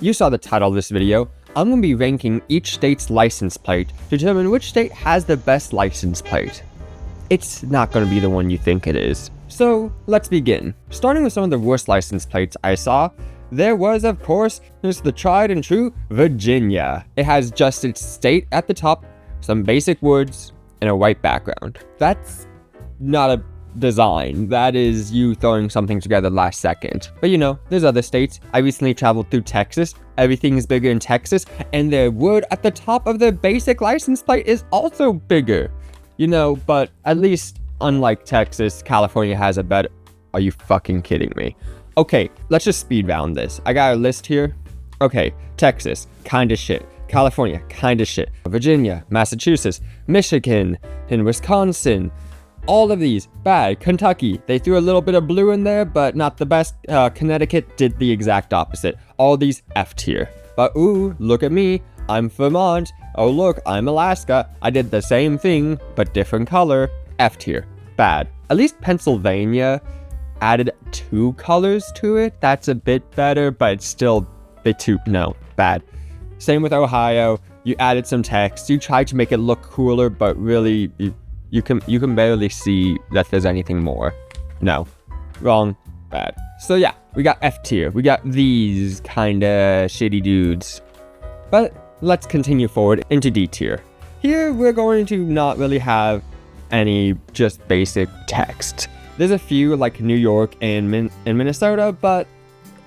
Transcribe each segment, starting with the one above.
You saw the title of this video. I'm going to be ranking each state's license plate to determine which state has the best license plate. It's not going to be the one you think it is. So let's begin. Starting with some of the worst license plates I saw, there was, of course, there's the tried and true Virginia. It has just its state at the top, some basic words, and a white background. That's not a design. That is you throwing something together last second. But you know, there's other states. I recently traveled through Texas. Everything is bigger in Texas, and their word at the top of their basic license plate is also bigger. You know, but at least unlike Texas, California has a better... Are you fucking kidding me? Okay, let's just speed round this. I got a list here. Okay, Texas, kinda shit. California, kinda shit. Virginia, Massachusetts, Michigan, and Wisconsin. All of these, bad. Kentucky, they threw a little bit of blue in there, but not the best. Connecticut did the exact opposite. All these F tier. But ooh, look at me. I'm Vermont. Oh look, I'm Alaska. I did the same thing, but different color. F tier. Bad. At least Pennsylvania added 2 colors to it. That's a bit better, but it's still a bit too... No, bad. Same with Ohio. You added some text. You tried to make it look cooler, but really... You can barely see that there's anything more. No. Wrong. Bad. So yeah, we got F tier. We got these kinda shitty dudes. But let's continue forward into D tier. Here, we're going to not really have any just basic text. There's a few like New York and Minnesota, but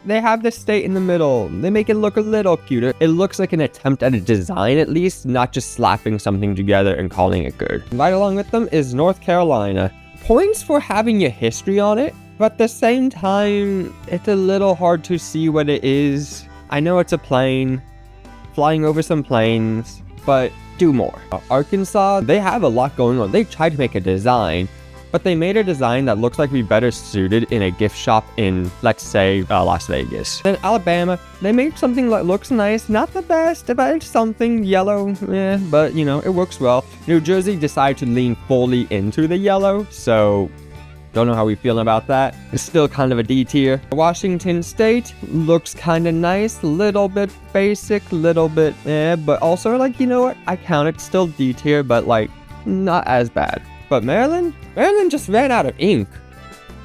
they have the state in the middle. They make it look a little cuter. It looks like an attempt at a design at least, not just slapping something together and calling it good. Right along with them is North Carolina. Points for having your history on it, but at the same time, it's a little hard to see what it is. I know it's a plane, flying over some planes, but do more. Arkansas, they have a lot going on. They tried to make a design, but they made a design that looks like it'd be better suited in a gift shop in, let's say, Las Vegas. Then Alabama, they made something that looks nice. Not the best, but it's something yellow. But you know, it works well. New Jersey decided to lean fully into the yellow, so don't know how we feel about that. It's still kind of a D tier. Washington State looks kind of nice, little bit basic, little bit but also like, you know what? I count it still D tier, but like not as bad. But Maryland just ran out of ink.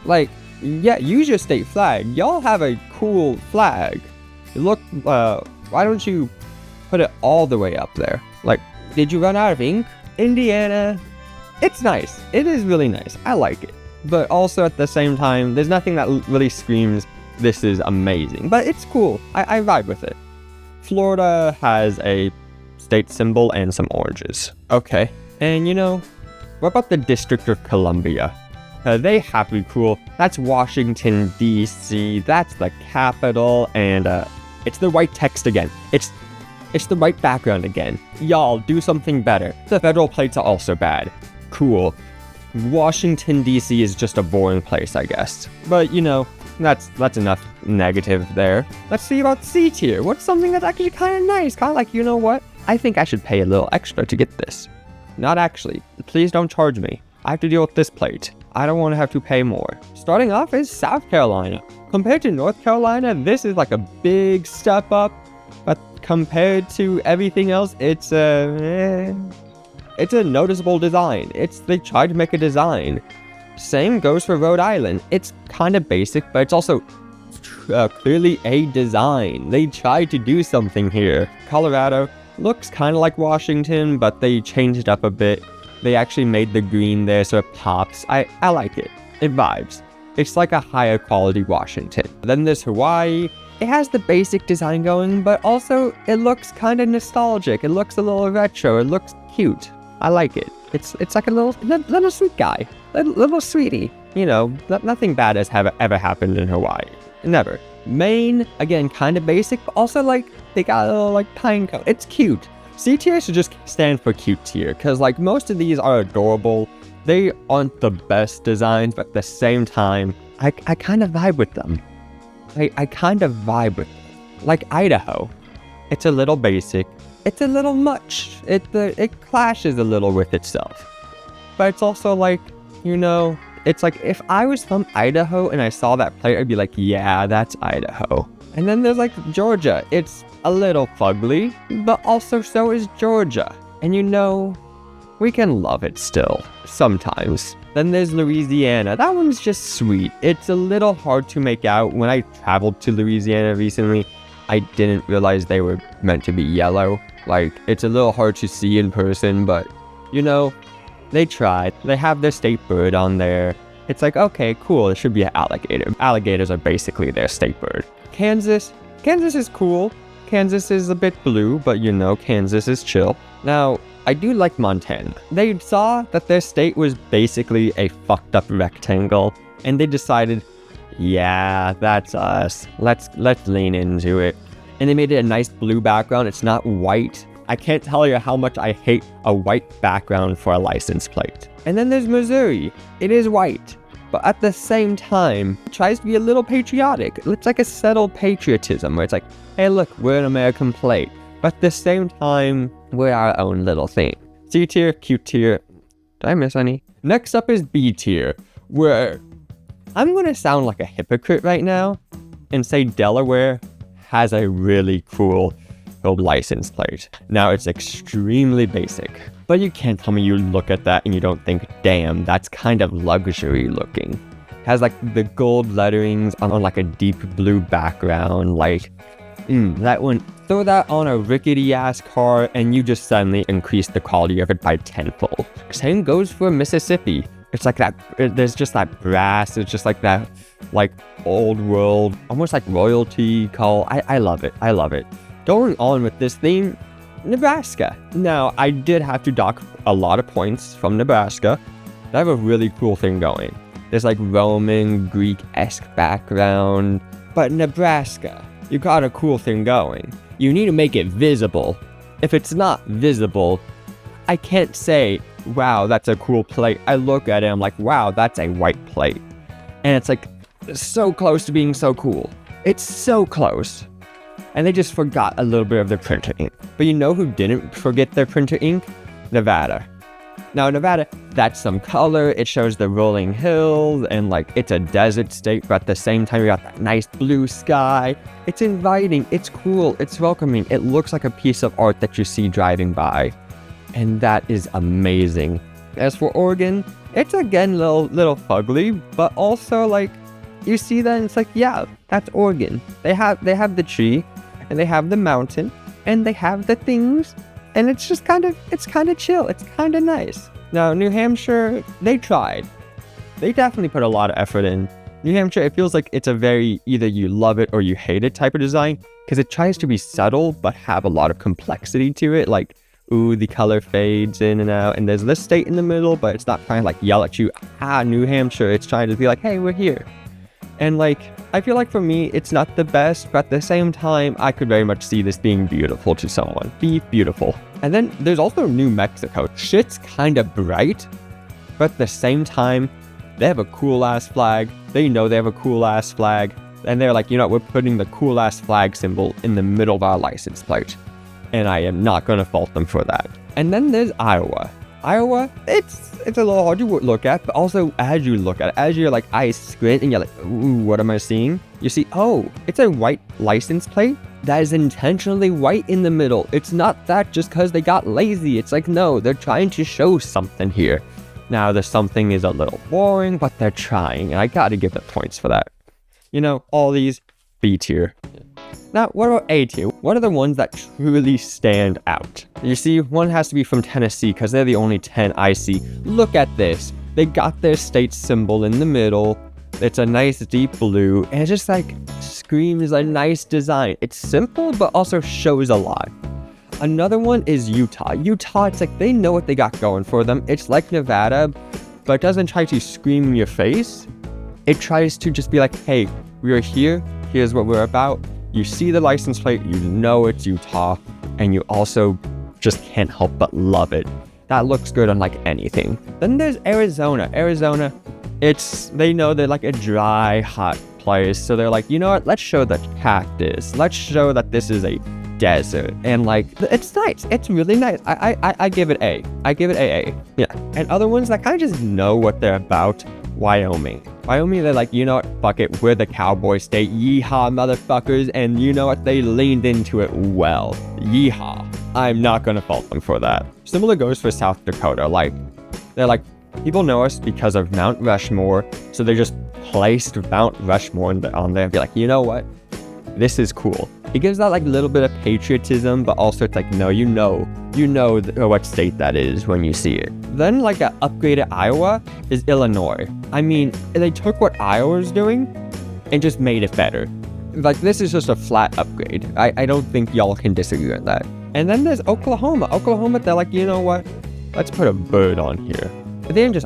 Like, yeah, use your state flag. Y'all have a cool flag. Look, why don't you put it all the way up there? Like, did you run out of ink? Indiana, it's nice. It is really nice. I like it. But also at the same time, there's nothing that really screams, this is amazing. But it's cool. I vibe with it. Florida has a state symbol and some oranges. Okay. And you know, what about the District of Columbia? They have to be cool. That's Washington, D.C. That's the capital, and it's the white text again. It's the white background again. Y'all, do something better. The federal plates are also bad. Cool. Washington, D.C. is just a boring place, I guess. But, you know, that's enough negative there. Let's see about C tier. What's something that's actually kind of nice? Kind of like, you know what? I think I should pay a little extra to get this. Not actually. Please don't charge me. I have to deal with this plate. I don't want to have to pay more. Starting off is South Carolina. Compared to North Carolina, this is like a big step up. But compared to everything else, it's a noticeable design. They tried to make a design. Same goes for Rhode Island. It's kind of basic, but it's also clearly a design. They tried to do something here. Colorado looks kind of like Washington, but they changed it up a bit. They actually made the green there so it pops. I like it. It vibes. It's like a higher quality Washington. Then there's Hawaii. It has the basic design going, but also it looks kind of nostalgic. It looks a little retro. It looks cute. I like it. It's like a little sweet guy. Little sweetie. You know, nothing bad has ever happened in Hawaii. Never. Maine, again, kind of basic, but also like they got a little like pine cone. It's cute. C tier should just stand for cute tier, because like most of these are adorable. They aren't the best designs, but at the same time, I kind of vibe with them. I kind of vibe with them. Like Idaho. It's a little basic. It's a little much. It clashes a little with itself. But it's also like, you know, it's like if I was from Idaho and I saw that plate, I'd be like, yeah, that's Idaho. And then there's like Georgia. It's a little fugly, but also so is Georgia. And you know, we can love it still, sometimes. Then there's Louisiana. That one's just sweet. It's a little hard to make out. When I traveled to Louisiana recently, I didn't realize they were meant to be yellow. Like, it's a little hard to see in person, but, you know, they tried. They have their state bird on there. It's like, okay, cool, it should be an alligator. Alligators are basically their state bird. Kansas is cool. Kansas is a bit blue, but you know, Kansas is chill. Now, I do like Montana. They saw that their state was basically a fucked up rectangle, and they decided, yeah, that's us. Let's lean into it. And they made it a nice blue background. It's not white. I can't tell you how much I hate a white background for a license plate. And then there's Missouri. It is white, but at the same time, it tries to be a little patriotic. It's like a subtle patriotism where it's like, hey, look, we're an American plate. But at the same time, we're our own little thing. C tier, Q tier. Did I miss any? Next up is B tier, where I'm gonna sound like a hypocrite right now and say Delaware has a really cool license plate. Now, it's extremely basic, but you can't tell me you look at that and you don't think, damn, that's kind of luxury looking. It has like the gold letterings on like a deep blue background, like, that one. Throw that on a rickety ass car and you just suddenly increase the quality of it by tenfold. Same goes for Mississippi. It's like that, there's just that brass, it's just like that, like old world, almost like royalty call. I love it, I love it. Going on with this theme, Nebraska. Now, I did have to dock a lot of points from Nebraska. They have a really cool thing going. There's like Roman, Greek-esque background, but Nebraska, you got a cool thing going. You need to make it visible. If it's not visible, I can't say, wow, that's a cool plate. I look at it, I'm like, wow, that's a white plate. And it's like, so close to being so cool. It's so close. And they just forgot a little bit of their printer ink. But you know who didn't forget their printer ink? Nevada. Now, Nevada, that's some color. It shows the rolling hills and like it's a desert state, but at the same time, you got that nice blue sky. It's inviting, it's cool, it's welcoming. It looks like a piece of art that you see driving by. And that is amazing. As for Oregon, it's again little fugly, but also like, you see that and it's like, yeah, that's Oregon. They have the tree, and they have the mountain, and they have the things, and it's just kind of chill. It's kind of nice. Now, New Hampshire, they tried. They definitely put a lot of effort in. New Hampshire, it feels like it's a very either you love it or you hate it type of design, because it tries to be subtle but have a lot of complexity to it. Like, ooh, the color fades in and out, and there's this state in the middle, but it's not trying to like yell at you, New Hampshire. It's trying to be like, hey, we're here. And like, I feel like for me, it's not the best, but at the same time, I could very much see this being beautiful to someone. Be beautiful. And then there's also New Mexico. Shit's kind of bright, but at the same time, they have a cool ass flag. They know they have a cool ass flag. And they're like, you know what, we're putting the cool ass flag symbol in the middle of our license plate. And I am not gonna fault them for that. And then there's Iowa. Iowa, it's a little hard to look at, but also as you look at it, as you're like, I squint and you're like, ooh, what am I seeing? You see, oh, it's a white license plate that is intentionally white in the middle. It's not that just because they got lazy. It's like, no, they're trying to show something here. Now, the something is a little boring, but they're trying, and I gotta give them points for that. You know, all these B tier. Now, what about A tier? What are the ones that truly stand out? You see, one has to be from Tennessee because they're the only 10 I see. Look at this. They got their state symbol in the middle. It's a nice deep blue, and it just like screams a nice design. It's simple, but also shows a lot. Another one is Utah. Utah, it's like they know what they got going for them. It's like Nevada, but it doesn't try to scream in your face. It tries to just be like, hey, we are here. Here's what we're about. You see the license plate, you know it's Utah, and you also just can't help but love it. That looks good on like anything. Then there's Arizona. Arizona, they know they're like a dry, hot place, so they're like, you know what, let's show the cactus. Let's show that this is a desert, and like, it's nice. It's really nice. I give it A. I give it AA. Yeah. And other ones that kind of just know what they're about. Wyoming. Wyoming, they're like, you know what, fuck it, we're the cowboy state, yeehaw motherfuckers, and you know what, they leaned into it well. Yeehaw. I'm not gonna fault them for that. Similar goes for South Dakota, like, they're like, people know us because of Mount Rushmore, so they just placed Mount Rushmore on there and be like, you know what, this is cool. It gives that like little bit of patriotism, but also it's like, no, you know what state that is when you see it. Then like an upgraded Iowa is Illinois. I mean, they took what Iowa was doing and just made it better. Like, this is just a flat upgrade. I don't think y'all can disagree with that. And then there's Oklahoma. Oklahoma, they're like, you know what, let's put a bird on here. But they didn't just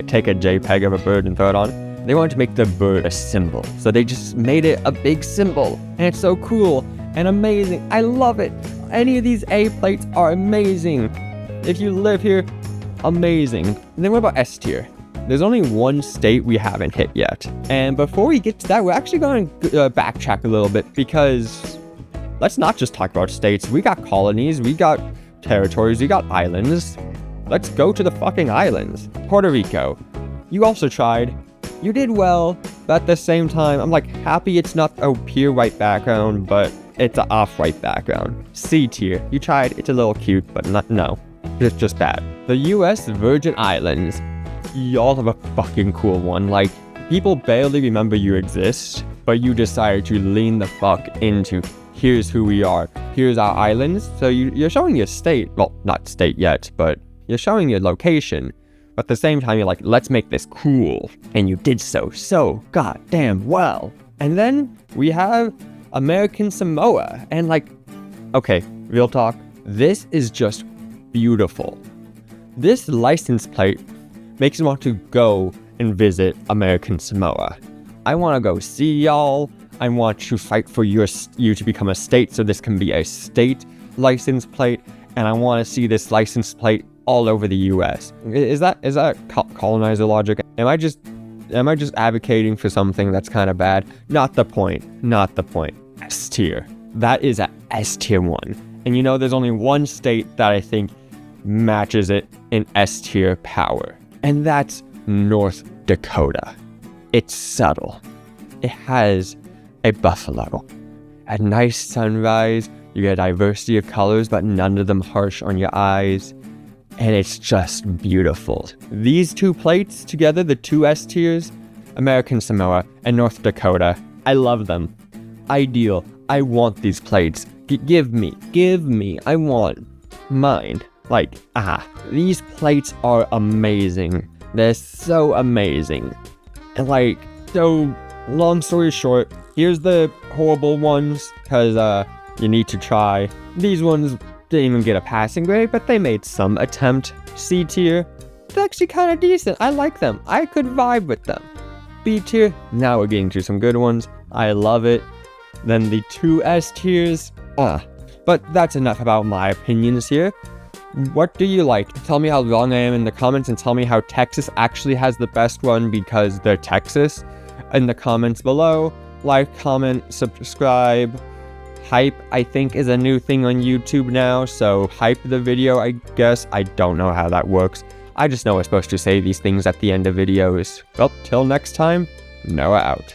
take a JPEG of a bird and throw it on. They wanted to make the bird a symbol. So they just made it a big symbol. And it's so cool and amazing. I love it. Any of these A plates are amazing. If you live here, amazing. And then what about S tier? There's only one state we haven't hit yet. And before we get to that, we're actually going to backtrack a little bit, because let's not just talk about states. We got colonies, we got territories, we got islands. Let's go to the fucking islands. Puerto Rico. You also tried. You did well, but at the same time, I'm like happy it's not a pure white background, but it's an off-white background. C tier. You tried, it's a little cute, but no. It's just bad. The US Virgin Islands. Y'all have a fucking cool one. Like, people barely remember you exist, but you decided to lean the fuck into, here's who we are. Here's our islands. So you're showing your state. Well, not state yet, but you're showing your location. But at the same time, you're like, let's make this cool. And you did so goddamn well. And then we have American Samoa. And like, okay, real talk. This is just beautiful. This license plate makes me want to go and visit American Samoa. I want to go see y'all. I want to fight for you to become a state, so this can be a state license plate. And I want to see this license plate all over the US. Is that colonizer logic? Am I just advocating for something that's kind of bad? Not the point. S tier. That is a S tier one. And you know, there's only one state that I think matches it in S tier power. And that's North Dakota. It's subtle. It has a buffalo. At nice sunrise, you get a diversity of colors, but none of them harsh on your eyes. And it's just beautiful. These two plates together, the two S tiers, American Samoa and North Dakota, I love them. Ideal. I want these plates. Give me. I want mine. Like, these plates are amazing. They're so amazing. And like, so long story short, here's the horrible ones, because you need to try. These ones didn't even get a passing grade, but they made some attempt. C tier, it's actually kind of decent. I like them. I could vibe with them. B tier, now we're getting to some good ones. I love it. Then the two S tiers, But that's enough about my opinions here. What do you like? Tell me how wrong I am in the comments, and tell me how Texas actually has the best one because they're Texas. In the comments below, like, comment, subscribe. Hype, I think, is a new thing on YouTube now, so hype the video, I guess. I don't know how that works. I just know we're supposed to say these things at the end of videos. Well, till next time, Noah out.